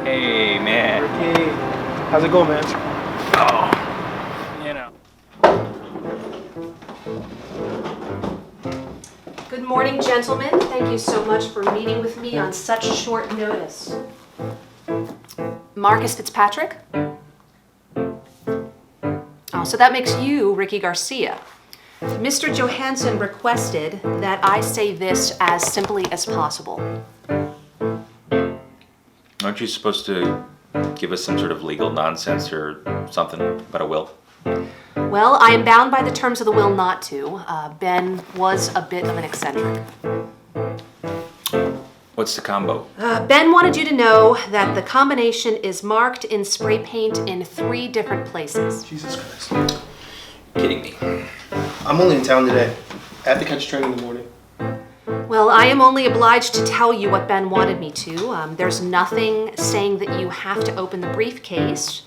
Hey, man. Hey, how's it going, man? Oh, you know. Good morning, gentlemen. Thank you so much for meeting with me on such short notice. Marcus Fitzpatrick? Oh, so that makes you Ricky Garcia. Mr. Johansson requested that I say this as simply as possible. Aren't you supposed to give us some sort of legal nonsense or something about a will? Well, I am bound by the terms of the will not to. Ben was a bit of an eccentric. What's the combo? Ben wanted you to know that the combination is marked in spray paint in 3 different places. Jesus Christ. Kidding me. I'm only in town today. I have to catch a train in the morning. Well, I am only obliged to tell you what Ben wanted me to. There's nothing saying that you have to open the briefcase.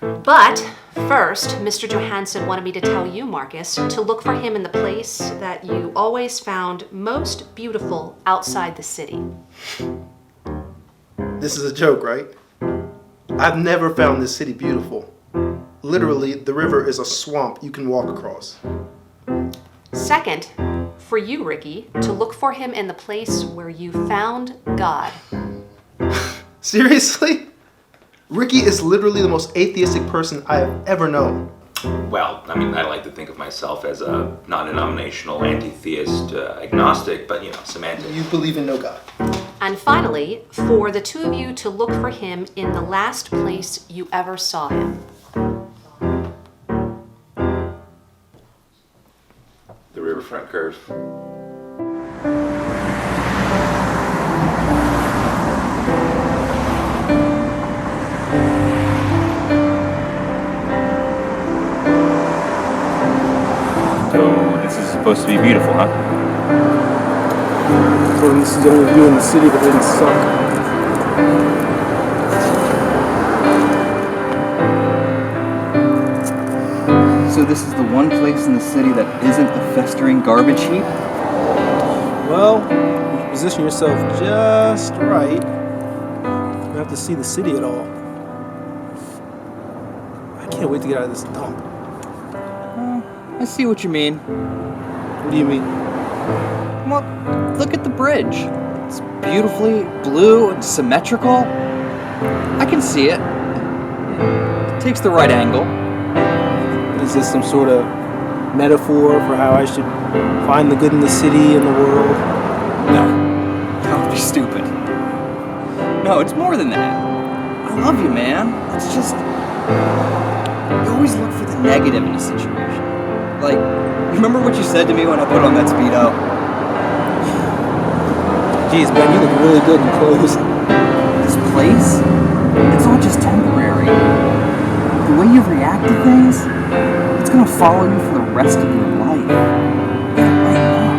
But first, Mr. Johansson wanted me to tell you, Marcus, to look for him in the place that you always found most beautiful outside the city. This is a joke, right? I've never found this city beautiful. Literally, the river is a swamp you can walk across. Second, for you, Ricky, to look for him in the place where you found God. Seriously? Ricky is literally the most atheistic person I have ever known. Well, I mean, I like to think of myself as a non-denominational, anti-theist, agnostic, but, semantic. You believe in no God. And finally, for the 2 of you to look for him in the last place you ever saw him. The riverfront curve. So, this is supposed to be beautiful, huh? I told him this is the only view in the city that didn't suck. So this is the one place in the city that isn't a festering garbage heap? Well, if you position yourself just right, you don't have to see the city at all. I can't wait to get out of this dump. I see what you mean. What do you mean? Well, look at the bridge. It's beautifully blue and symmetrical. I can see it. It takes the right angle. Is this some sort of metaphor for how I should find the good in the city and the world? No. Don't be stupid. No, it's more than that. I love you, man. It's just... you always look for the negative in a situation. Like, remember what you said to me when I put on that Speedo? Jeez, man, you look really good in clothes. This place? It's all just temporary. The way you react to things, it's gonna follow you for the rest of your life. Lighten up.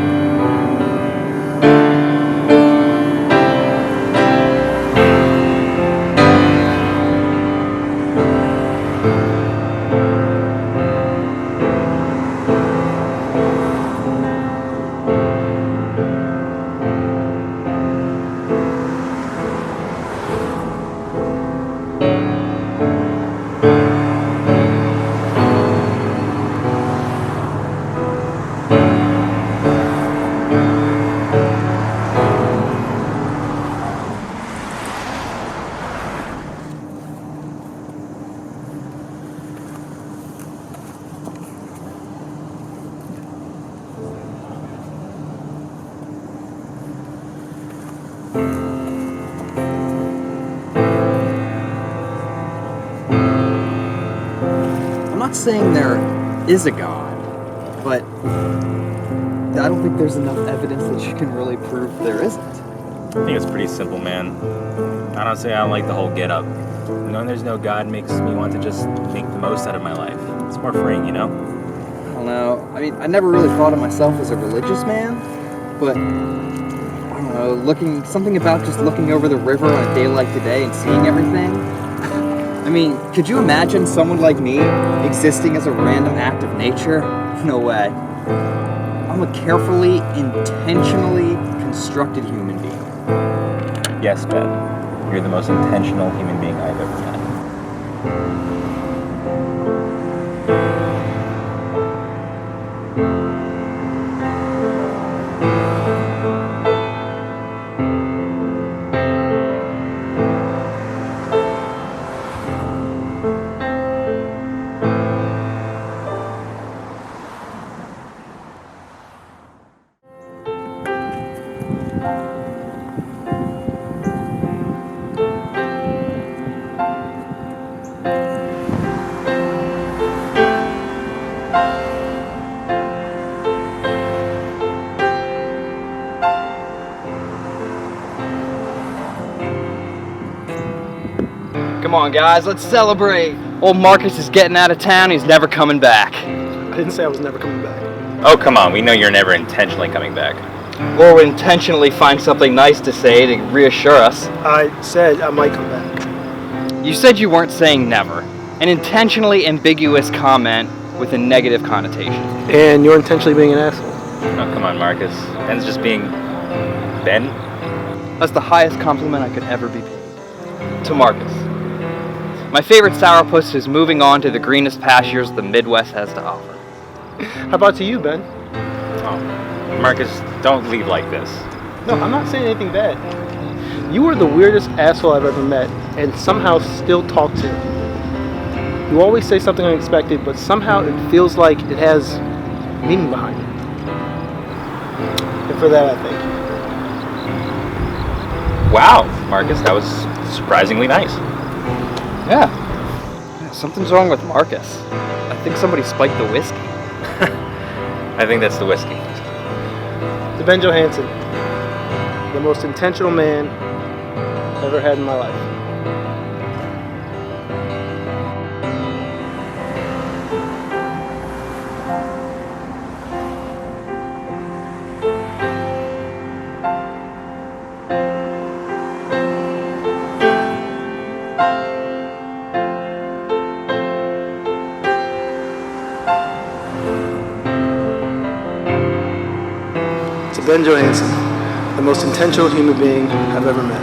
I'm not saying there is a God, but I don't think there's enough evidence that you can really prove there isn't. I think it's pretty simple, man. Honestly, I don't like the whole get-up. Knowing there's no God makes me want to just make the most out of my life. It's more freeing, I don't know. I mean, I never really thought of myself as a religious man, but I don't know, something about just looking over the river on a day like today and seeing everything. I mean, could you imagine someone like me existing as a random act of nature? No way. I'm a carefully, intentionally constructed human being. Yes, Ben. You're the most intentional human being I've ever met. Come on, guys, let's celebrate. Old Marcus is getting out of town. He's never coming back. I didn't say I was never coming back. Oh, come on. We know you're never intentionally coming back. Or we intentionally find something nice to say to reassure us. I said I might come back. You said you weren't saying never. An intentionally ambiguous comment with a negative connotation. And you're intentionally being an asshole. Oh, come on, Marcus. Ben's just being Ben. That's the highest compliment I could ever be paid. To Marcus. My favorite sourpuss is moving on to the greenest pastures the Midwest has to offer. How about to you, Ben? Oh, Marcus, don't leave like this. No, I'm not saying anything bad. You are the weirdest asshole I've ever met, and somehow still talk to. You always say something unexpected, but somehow it feels like it has meaning behind it. And for that, I thank you. Wow, Marcus, that was surprisingly nice. Yeah, something's wrong with Marcus. I think somebody spiked the whiskey. I think that's the whiskey. To Ben Johansson, the most intentional man I've ever had in my life. To Ben Johansson, the most intentional human being I've ever met.